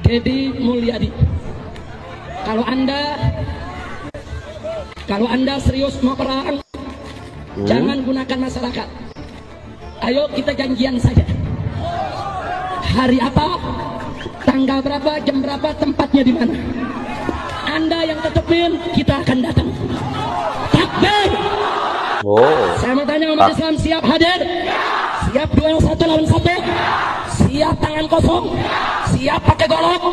Deddy Mulyadi. Kalau Anda serius mau perang, jangan gunakan masyarakat. Ayo kita janjian saja. Hari apa, tanggal berapa, jam berapa, tempatnya di mana. Anda yang tetepin, kita akan datang. Takbir. Saya mau tanya umat Islam, siap hadir? Siap duel 1 lawan 1? Siap tangan kosong? Siap pakai golok?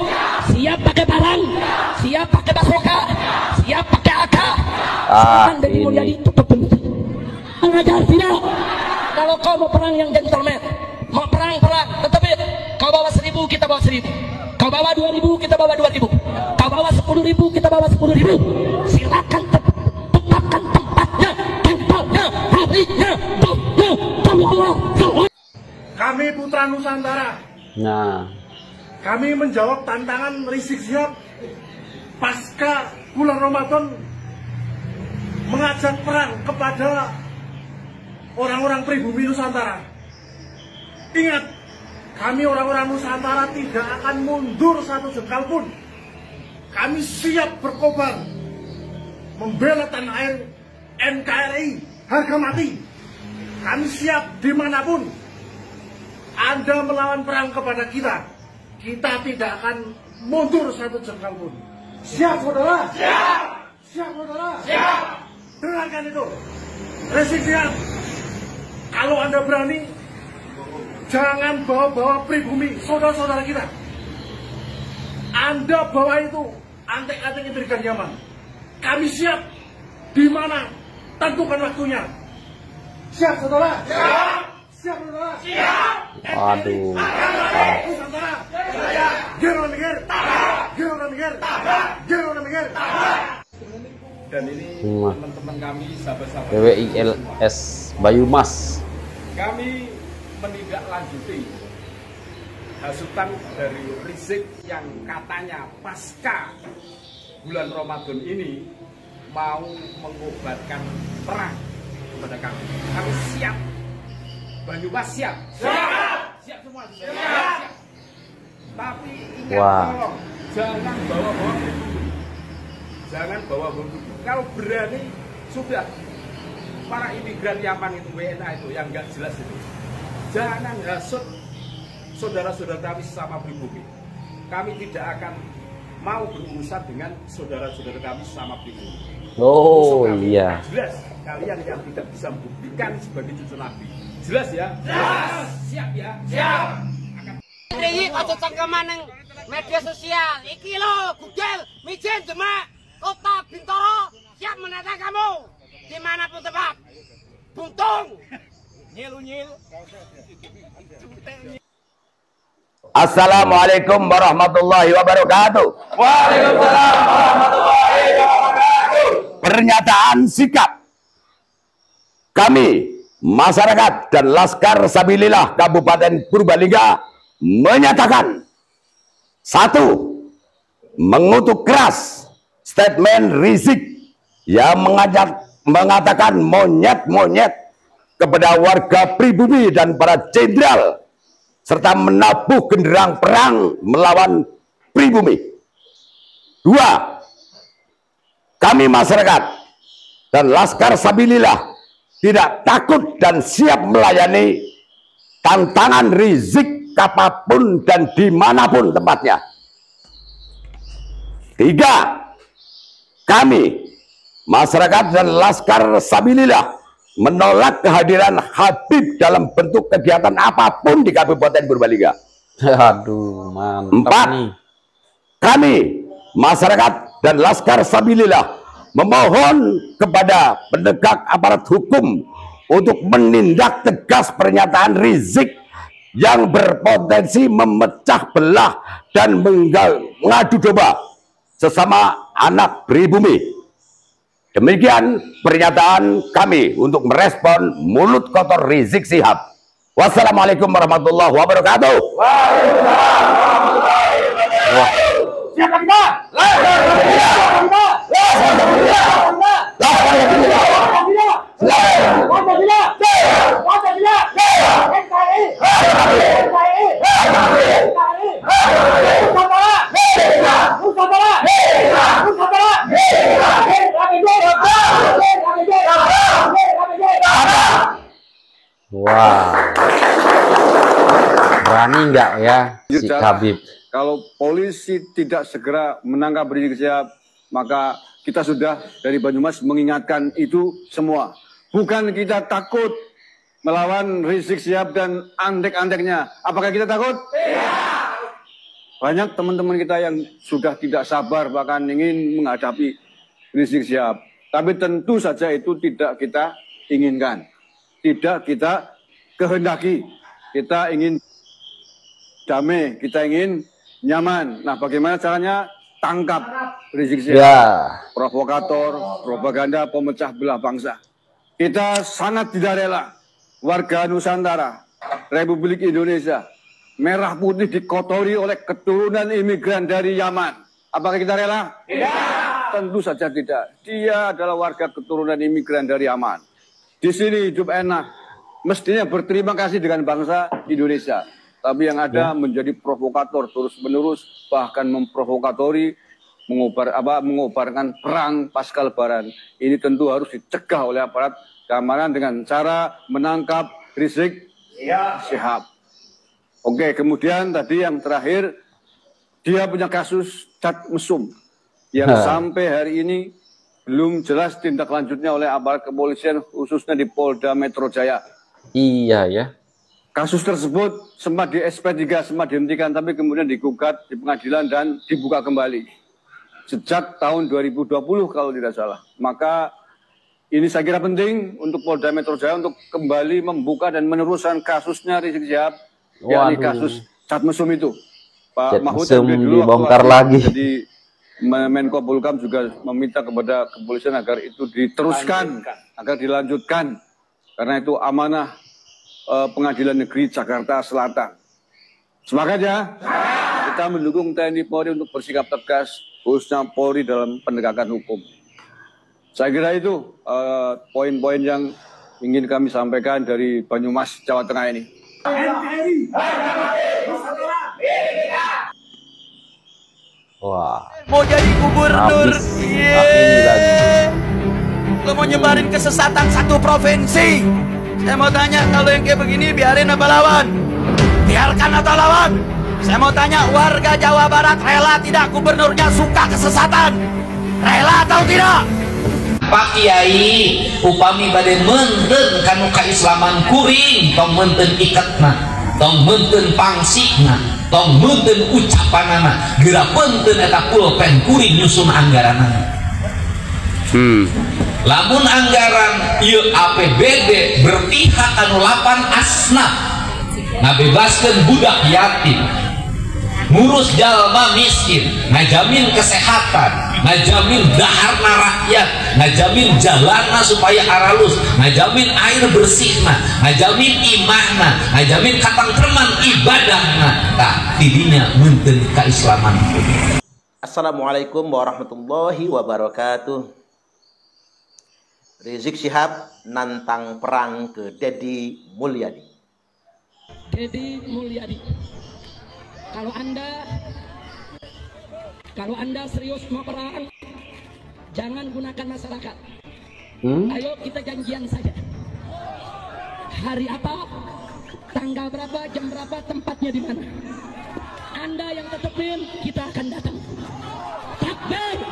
Siap pakai parang? Siap pakai basoka? Siap pakai AK? Silakan Deddy Mulyadi tetepin. Mengajar tidak. Kalau kau mau perang yang gentleman, mau perang, tetepin. Kau bawa 1000, kita bawa 1000. Kau bawa 2000, kita bawa 2000. Kau bawa 10.000, kita bawa 10.000. Silakan tetapkan tempatnya, tempatnya, harinya, Kami Putra Nusantara. Kami menjawab tantangan Rizik Syihab pasca bulan Ramadan mengajak perang kepada orang-orang pribumi Nusantara. Ingat, kami orang-orang Nusantara tidak akan mundur satu jengkal pun. Kami siap berkorban membela tanah air NKRI harga mati. Kami siap dimanapun Anda melawan perang kepada kita, kita tidak akan mundur satu jengkal pun. Siap saudara? Siap. Siap saudara? Siap. Dengarkan itu, Rizik Syihab, kalau Anda berani, jangan bawa-bawa pribumi saudara-saudara kita. Anda bawa itu antek-antek diberikan nyaman. Kami siap. Di mana? Tentukan waktunya. Siap saudara? Siap. Siap saudara? Siap. Aduh. Nusantara. Gero mikir. Gero mikir. Gero mikir. Dan ini teman-teman kami, sahabat-sahabat PWILS Bayumas. Kami menindaklanjuti hasutan dari Rizik yang katanya pasca bulan Ramadan ini mau mengobatkan perang kepada kami. Kami siap. Banyumas siap. Siap. Siap semua. Siap. Tapi ingat, tolong jangan bawa-bawa pribumi. Jangan bawa-bawa pribumi. Kalau berani sudah, para imigran Yaman itu, WNA itu yang nggak jelas itu, jangan hasut saudara-saudara kami sesama pribumi. Kami tidak akan mau berurusan dengan saudara-saudara kami sesama pribumi. Oh iya. Jelas kalian yang tidak bisa membuktikan sebagai cucu Nabi. Jelas ya? Jelas. Siap ya? Siap. Ini ojo cengkeman nang media sosial. Iki lo Google, Mijen Demak, Kota Bintoro siap menata kamu dimanapun tempat. Buntung. Nyil. Assalamualaikum warahmatullahi wabarakatuh. Waalaikumsalam warahmatullahi wabarakatuh. Pernyataan sikap kami, masyarakat dan Laskar Sabilillah Kabupaten Purbalingga menyatakan: 1. Mengutuk keras statement Rizik yang mengatakan monyet-monyet kepada warga pribumi dan para jenderal, serta menabuh genderang perang melawan pribumi. 2. Kami masyarakat dan Laskar Sabilillah tidak takut dan siap melayani tantangan Rizik kapanpun dan dimanapun tempatnya. 3. Kami masyarakat dan Laskar Sabilillah menolak kehadiran Habib dalam bentuk kegiatan apapun di Kabupaten Purbalingga. Aduh, mantap nih. 4. Kami masyarakat dan Laskar Sabilillah memohon kepada penegak aparat hukum untuk menindak tegas pernyataan Rizik yang berpotensi memecah belah dan mengadu domba sesama anak pribumi. Demikian pernyataan kami untuk merespon mulut kotor Rizik Syihab. Wassalamualaikum warahmatullahi wabarakatuh. Waalaikumsalam warahmatullahi wabarakatuh. Siapa kita? enggak ya si Habib. Kalau polisi tidak segera menangkap Rizik Syihab, maka kita sudah dari Banyumas mengingatkan itu semua. Bukan kita takut melawan Rizik Syihab dan andek-andeknya. Apakah kita takut? Tidak. Banyak teman-teman kita yang sudah tidak sabar bahkan ingin menghadapi Rizik Syihab. Tapi tentu saja itu tidak kita inginkan. Tidak kita kehendaki. Kita ingin damai, kita ingin nyaman. Nah, bagaimana caranya? Tangkap Rizik Syihab. Ya. Provokator, propaganda, pemecah belah bangsa. Kita sangat tidak rela warga Nusantara, Republik Indonesia, merah putih dikotori oleh keturunan imigran dari Yaman. Apakah kita rela? Tidak. Tentu saja tidak. Dia adalah warga keturunan imigran dari Yaman. Di sini hidup enak. Mestinya berterima kasih dengan bangsa Indonesia. Tapi yang ada menjadi provokator terus-menerus, bahkan memprovokatori, mengobarkan perang pasca Lebaran. Ini tentu harus dicegah oleh aparat keamanan dengan cara menangkap Rizik Syihab. Oke, kemudian tadi yang terakhir, dia punya kasus cat mesum yang sampai hari ini belum jelas tindak lanjutnya oleh aparat kepolisian, khususnya di Polda Metro Jaya. Iya ya. Kasus tersebut sempat di SP3, sempat dihentikan, tapi kemudian digugat di pengadilan dan dibuka kembali. Sejak tahun 2020 kalau tidak salah. Maka ini saya kira penting untuk Polda Metro Jaya untuk kembali membuka dan meneruskan kasusnya Rizik Syihab, yakni kasus cat mesum itu. Pak Mahfud dulu dibongkar lagi. Jadi Menko Polhukam juga meminta kepada kepolisian agar itu diteruskan, agar dilanjutkan. Karena itu amanah Pengadilan Negeri Jakarta Selatan. Semangat ya. Kita mendukung TNI Polri untuk bersikap tegas, khususnya Polri dalam penegakan hukum. Saya kira itu poin-poin yang ingin kami sampaikan dari Banyumas, Jawa Tengah ini. Wah. Mau jadi gubernur. Lo mau nyebarin kesesatan satu provinsi. Saya mau tanya, kalau yang kayak begini biarin apa lawan? Biarkan atau lawan? Saya mau tanya, warga Jawa Barat rela tidak gubernurnya suka kesesatan? Rela atau tidak? Pak Kiai, upami bade menten kanu kaislaman kuring, tong menten iketna, tong menten pangsihna, tong menten ucapanana, geura penten eta pulpen kuring nyusun anggaranana. Lamun anggaran ieu APBD berpihak anu 8 asnaf, ngabebaskeun budak yatim, ngurus jalma miskin, ngajamin kesehatan, ngajamin daharna rakyat, ngajamin jalanna supaya aralus, ngajamin air bersihna, ngajamin imahna, ngajamin katangtreman ibadahna. Tah tidinya munten kaislaman. Assalamualaikum warahmatullahi wabarakatuh. Rizik Syihab nantang perang ke Deddy Mulyadi. Deddy Mulyadi, kalau anda serius mau perang, jangan gunakan masyarakat. Ayo kita janjian saja. Hari apa, tanggal berapa, jam berapa, tempatnya di mana. Anda yang tetepin, kita akan datang. Takbir!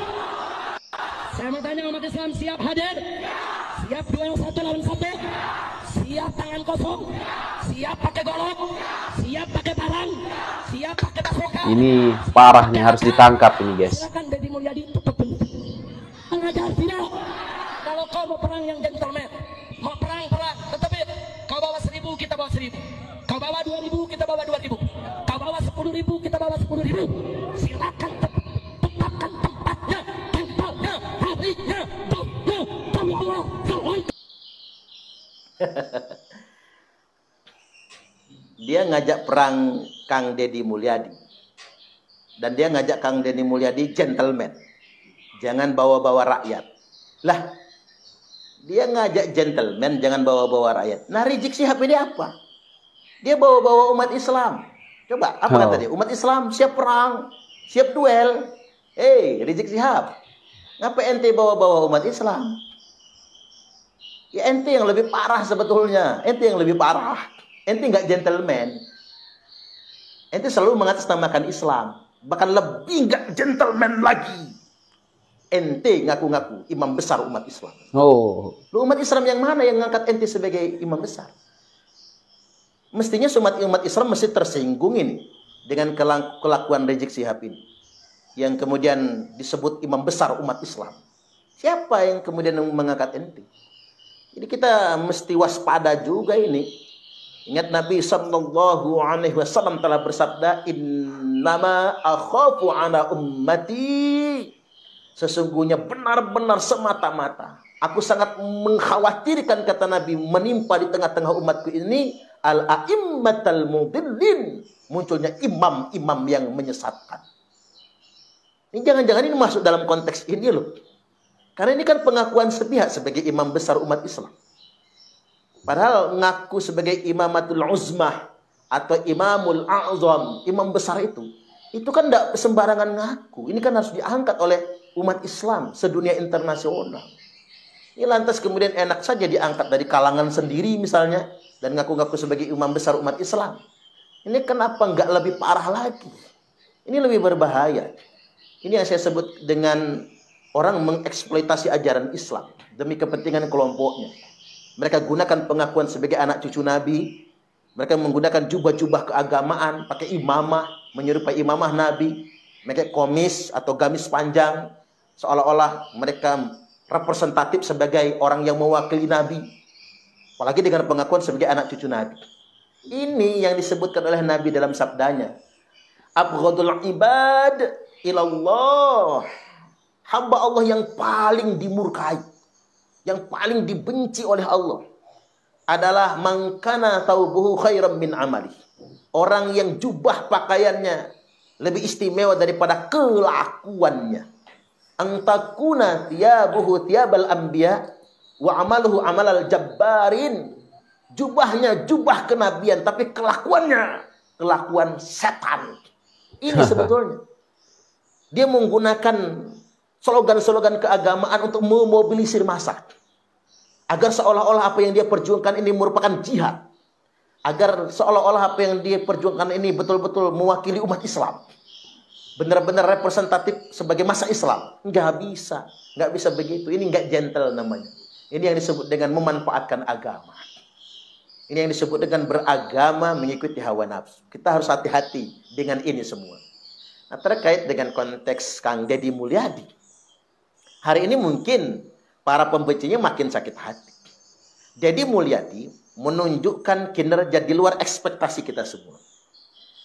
Saya mau tanya, umat Islam siap hadir? Siap duel 1 lawan 1? Siap tangan kosong? Siap pakai golok? Siap pakai parang? Siap pakai basoka? Ini parahnya, harus ditangkap ini guys. Silakan Deddy Mulyadi tetepin. Mengajar tidak. Kalau kau mau perang yang gentleman, mau perang, tetepin. Kau bawa 1000, kita bawa 1000. Kau bawa 2000, kita bawa 2000. Kau bawa 10.000, kita bawa 10.000. Silakan tetapkan tempatnya, tempatnya, harinya, demi Allah. Dia ngajak perang Kang Deddy Mulyadi. Dan dia ngajak Kang Deddy Mulyadi gentleman. Jangan bawa-bawa rakyat. Lah, dia ngajak gentleman, jangan bawa-bawa rakyat. Nah, Rizik Syihab ini apa? Dia bawa-bawa umat Islam. Coba, apa kata dia? Umat Islam siap perang, siap duel. Rizik Syihab, ngapa ente bawa-bawa umat Islam? Ya ente yang lebih parah sebetulnya. Ente yang lebih parah. Ente nggak gentleman. Ente selalu mengatasnamakan Islam. Bahkan lebih nggak gentleman lagi. Ente ngaku-ngaku imam besar umat Islam. Oh. Lu umat Islam yang mana yang ngangkat ente sebagai imam besar? Mestinya umat Islam mesti tersinggung ini dengan kelakuan Rizik Syihab ini, yang kemudian disebut imam besar umat Islam. Siapa yang kemudian mengangkat ente? Jadi kita mesti waspada juga ini. Ingat Nabi sallallahu alaihi wasallam telah bersabda, "Innama akhafu ala ummati." Sesungguhnya benar-benar semata-mata aku sangat mengkhawatirkan, kata Nabi, menimpa di tengah-tengah umatku ini al-a'immatal mudillin, munculnya imam-imam yang menyesatkan. Ini jangan-jangan ini masuk dalam konteks ini loh. Karena ini kan pengakuan sepihak sebagai imam besar umat Islam. Padahal ngaku sebagai imamatul uzmah atau imamul a'zam, imam besar itu kan tidak sembarangan ngaku. Ini kan harus diangkat oleh umat Islam sedunia internasional. Ini lantas kemudian enak saja diangkat dari kalangan sendiri misalnya, dan ngaku-ngaku sebagai imam besar umat Islam. Ini kenapa nggak lebih parah lagi? Ini lebih berbahaya. Ini yang saya sebut dengan orang mengeksploitasi ajaran Islam demi kepentingan kelompoknya. Mereka gunakan pengakuan sebagai anak cucu Nabi. Mereka menggunakan jubah-jubah keagamaan, pakai imamah, menyerupai imamah Nabi. Mereka komis atau gamis panjang, seolah-olah mereka representatif sebagai orang yang mewakili Nabi. Apalagi dengan pengakuan sebagai anak cucu Nabi. Ini yang disebutkan oleh Nabi dalam sabdanya. Abghadul ibad ilallah. Hamba Allah yang paling dimurkai, yang paling dibenci oleh Allah adalah mangkana taubuhu khairan min amali. Orang yang jubah pakaiannya lebih istimewa daripada kelakuannya. Antakuna thiyabuhu thiyabal anbiya wa amaluhu amalal jabbarin. Jubahnya jubah kenabian, tapi kelakuannya kelakuan setan. Ini sebetulnya dia menggunakan slogan-slogan keagamaan untuk memobilisir massa, agar seolah-olah apa yang dia perjuangkan ini merupakan jihad, agar seolah-olah apa yang dia perjuangkan ini betul-betul mewakili umat Islam, benar-benar representatif sebagai massa Islam. Nggak bisa begitu. Ini nggak gentle namanya. Ini yang disebut dengan memanfaatkan agama. Ini yang disebut dengan beragama mengikuti hawa nafsu. Kita harus hati-hati dengan ini semua. Nah, terkait dengan konteks Kang Deddy Mulyadi, hari ini mungkin para pembencinya makin sakit hati. Deddy Mulyadi menunjukkan kinerja di luar ekspektasi kita semua.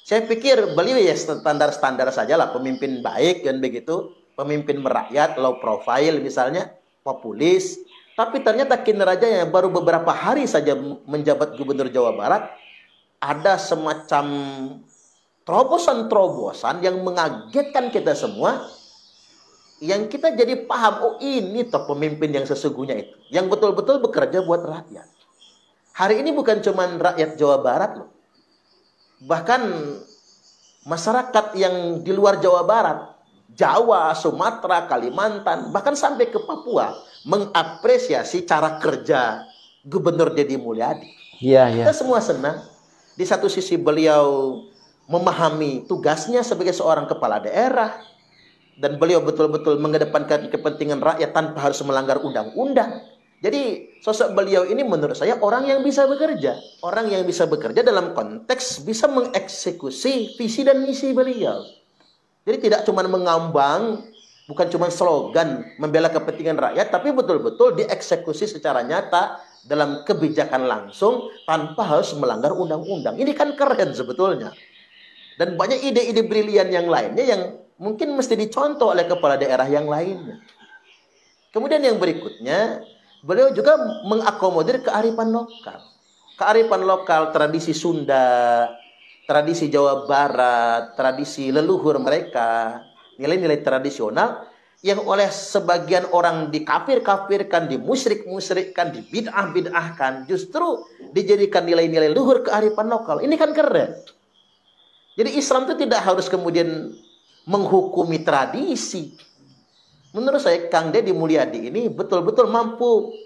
Saya pikir beliau ya standar-standar sajalah, pemimpin baik dan begitu, pemimpin merakyat, low profile misalnya, populis. Tapi ternyata kinerjanya baru beberapa hari saja menjabat Gubernur Jawa Barat, ada semacam terobosan-terobosan yang mengagetkan kita semua, yang kita jadi paham, oh ini toh pemimpin yang sesungguhnya itu, yang betul-betul bekerja buat rakyat. Hari ini bukan cuma rakyat Jawa Barat loh, bahkan masyarakat yang di luar Jawa Barat, Jawa, Sumatera, Kalimantan, bahkan sampai ke Papua, mengapresiasi cara kerja Gubernur Deddy Mulyadi. Kita semua senang. Di satu sisi beliau memahami tugasnya sebagai seorang kepala daerah, dan beliau betul-betul mengedepankan kepentingan rakyat tanpa harus melanggar undang-undang. Jadi sosok beliau ini menurut saya orang yang bisa bekerja. Orang yang bisa bekerja dalam konteks bisa mengeksekusi visi dan misi beliau. Jadi tidak cuma mengambang, bukan cuma slogan membela kepentingan rakyat, tapi betul-betul dieksekusi secara nyata dalam kebijakan langsung tanpa harus melanggar undang-undang. Ini kan keren sebetulnya. Dan banyak ide-ide brilian yang lainnya yang mungkin mesti dicontoh oleh kepala daerah yang lainnya. Kemudian yang berikutnya, beliau juga mengakomodir kearifan lokal. Kearifan lokal, tradisi Sunda, tradisi Jawa Barat, tradisi leluhur mereka, nilai-nilai tradisional yang oleh sebagian orang dikafir-kafirkan, dimusyrik-musyrikkan, dibid'ah-bid'ahkan, justru dijadikan nilai-nilai luhur kearifan lokal. Ini kan keren. Jadi Islam itu tidak harus kemudian menghukumi tradisi. Menurut saya Kang Deddy Mulyadi ini betul-betul mampu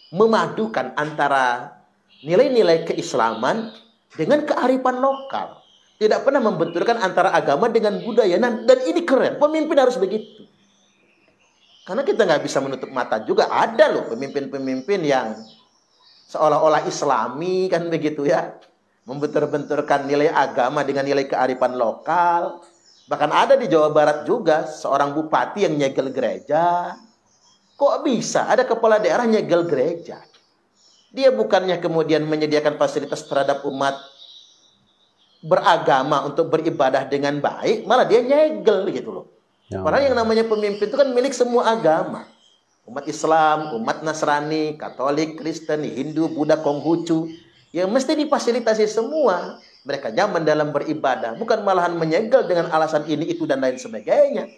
memadukan antara nilai-nilai keislaman dengan kearifan lokal. Tidak pernah membenturkan antara agama dengan budaya. Nah, dan ini keren. Pemimpin harus begitu. Karena kita nggak bisa menutup mata juga. Ada loh pemimpin-pemimpin yang seolah-olah Islami kan begitu ya. Membentur-benturkan nilai agama dengan nilai kearifan lokal. Bahkan ada di Jawa Barat juga seorang bupati yang nyegel gereja. Kok bisa ada kepala daerah nyegel gereja? Dia bukannya kemudian menyediakan fasilitas terhadap umat beragama untuk beribadah dengan baik, malah dia nyegel gitu loh. Padahal yang namanya pemimpin itu kan milik semua agama. Umat Islam, umat Nasrani, Katolik, Kristen, Hindu, Buddha, Konghucu. Ya mesti difasilitasi semua. Mereka nyaman dalam beribadah. Bukan malahan menyegel dengan alasan ini, itu, dan lain sebagainya.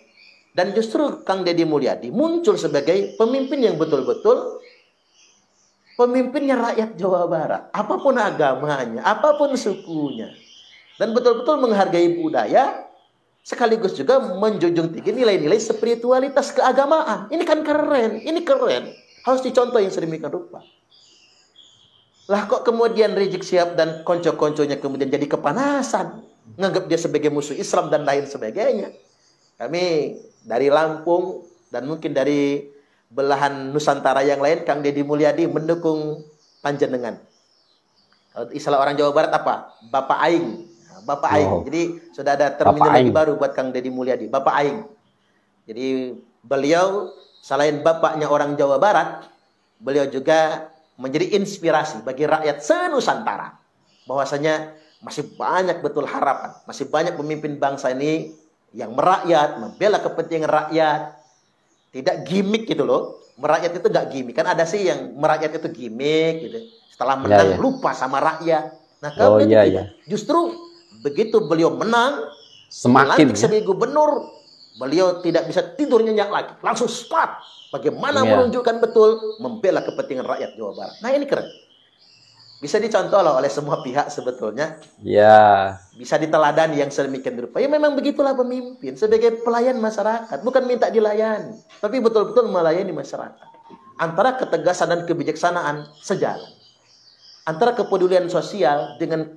Dan justru Kang Deddy Mulyadi muncul sebagai pemimpin yang betul-betul pemimpinnya rakyat Jawa Barat. Apapun agamanya, apapun sukunya. Dan betul-betul menghargai budaya. Sekaligus juga menjunjung tinggi nilai-nilai spiritualitas keagamaan. Ini kan keren, ini keren. Harus dicontoh yang sedemikian rupa. Lah kok kemudian Rizik Syihab dan konco-konconya kemudian jadi kepanasan. Nganggap dia sebagai musuh Islam dan lain sebagainya. Kami dari Lampung dan mungkin dari belahan Nusantara yang lain, Kang Deddy Mulyadi mendukung panjenengan. Kalau istilah orang Jawa Barat apa? Bapak Aing. Bapak Aing. Jadi sudah ada terminologi baru buat Kang Deddy Mulyadi. Bapak Aing. Jadi beliau selain bapaknya orang Jawa Barat, beliau juga menjadi inspirasi bagi rakyat se-Nusantara. Bahwasanya masih banyak betul harapan. Masih banyak pemimpin bangsa ini yang merakyat, membela kepentingan rakyat. Tidak gimmick gitu loh. Merakyat itu gak gimmick. Kan ada sih yang merakyat itu gimmick gitu. Setelah menang lupa sama rakyat. Nah kalau justru begitu beliau menang, semakin sebagai gubernur, beliau tidak bisa tidur nyenyak lagi. Langsung start. Bagaimana menunjukkan betul membela kepentingan rakyat Jawa Barat. Nah ini keren. Bisa dicontoh loh oleh semua pihak sebetulnya. Ya. Bisa diteladani yang sedemikian rupa. Ya memang begitulah pemimpin. Sebagai pelayan masyarakat. Bukan minta dilayani. Tapi betul-betul melayani masyarakat. Antara ketegasan dan kebijaksanaan sejalan. Antara kepedulian sosial dengan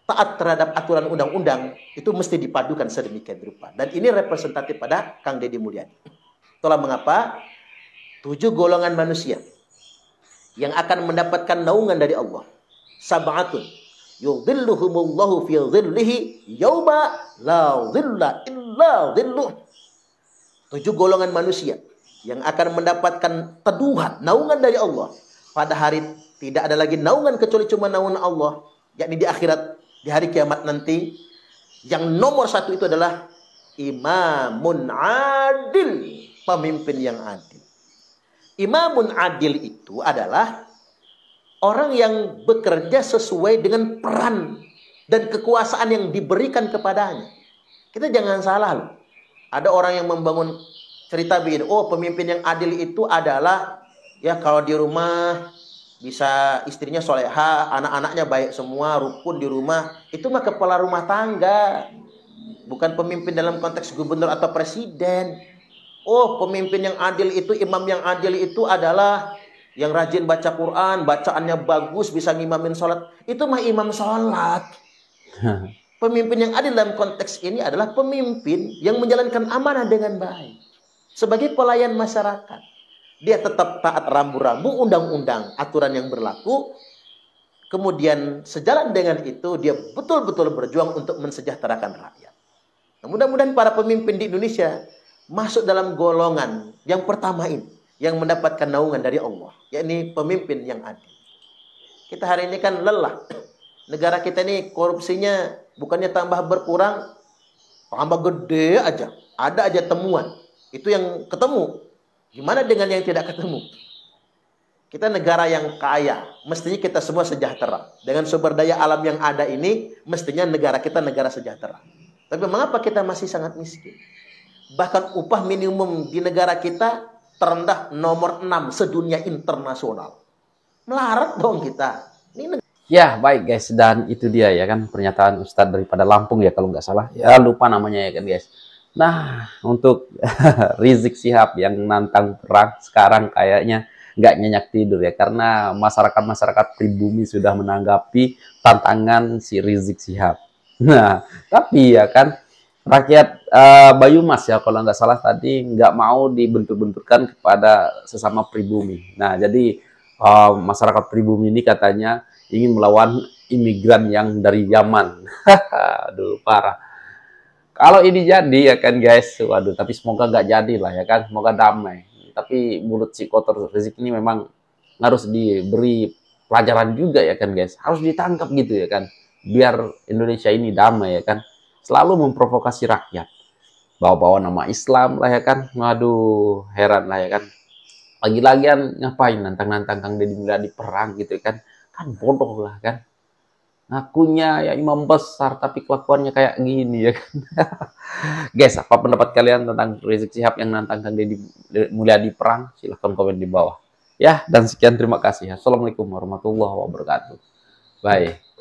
taat terhadap aturan undang-undang itu mesti dipadukan sedemikian rupa. Dan ini representatif pada Kang Deddy Mulyadi. Itulah mengapa 7 golongan manusia yang akan mendapatkan naungan dari Allah. Sab'atun yudhilluhumullahu fi dhillihi yauma la dhilla illa dhilluh. 7 golongan manusia yang akan mendapatkan teduhan, naungan dari Allah. Pada hari tidak ada lagi naungan kecuali cuma naungan Allah, yakni di akhirat. Di hari kiamat nanti, yang nomor 1 itu adalah imamun adil, pemimpin yang adil. Imamun adil itu adalah orang yang bekerja sesuai dengan peran dan kekuasaan yang diberikan kepadanya. Kita jangan salah loh. Ada orang yang membangun cerita begini, oh pemimpin yang adil itu adalah ya kalau di rumah bisa istrinya soleha, anak-anaknya baik semua, rukun di rumah. Itu mah kepala rumah tangga. Bukan pemimpin dalam konteks gubernur atau presiden. Oh, pemimpin yang adil itu, imam yang adil itu adalah yang rajin baca Quran, bacaannya bagus, bisa ngimamin sholat. Itu mah imam sholat. Pemimpin yang adil dalam konteks ini adalah pemimpin yang menjalankan amanah dengan baik. Sebagai pelayan masyarakat. Dia tetap taat rambu-rambu undang-undang, aturan yang berlaku. Kemudian sejalan dengan itu dia betul-betul berjuang untuk mensejahterakan rakyat. Nah, mudah-mudahan para pemimpin di Indonesia masuk dalam golongan yang pertama ini, yang mendapatkan naungan dari Allah, yakni pemimpin yang adil. Kita hari ini kan lelah. Negara kita ini korupsinya bukannya tambah berkurang, tambah gede aja. Ada aja temuan. Itu yang ketemu. Gimana dengan yang tidak ketemu? Kita negara yang kaya, mestinya kita semua sejahtera. Dengan sumber daya alam yang ada ini, mestinya negara kita negara sejahtera. Tapi mengapa kita masih sangat miskin? Bahkan upah minimum di negara kita terendah nomor 6 sedunia internasional. Melarat dong kita. Ya baik guys, dan itu dia ya kan pernyataan Ustadz daripada Lampung ya kalau nggak salah. Ya lupa namanya ya kan guys. Nah, untuk Rizik Syihab yang nantang perang sekarang kayaknya nggak nyenyak tidur ya. Karena masyarakat pribumi sudah menanggapi tantangan si Rizik Syihab. Nah, tapi ya kan rakyat Banyumas ya kalau nggak salah tadi nggak mau dibentur-benturkan kepada sesama pribumi. Nah, jadi masyarakat pribumi ini katanya ingin melawan imigran yang dari Yaman. Aduh, parah. Kalau ini jadi ya kan guys, waduh, tapi semoga nggak jadi lah ya kan, semoga damai. Tapi mulut si kotor Rizik ini memang harus diberi pelajaran juga ya kan guys, harus ditangkap gitu ya kan, biar Indonesia ini damai ya kan. Selalu memprovokasi rakyat, bawa-bawa nama Islam lah ya kan, waduh heran lah ya kan. Lagi-lagian ngapain nantang-nantang Kang Deddy Mulyadi perang gitu kan bodoh lah kan. Ngakunya ya imam besar tapi kelakuannya kayak gini ya kan. Guys, apa pendapat kalian tentang Rizik Syihab yang nantang Kang Deddy Mulyadi perang? Silahkan komen di bawah ya. Dan sekian, terima kasih. Assalamualaikum warahmatullahi wabarakatuh. Bye.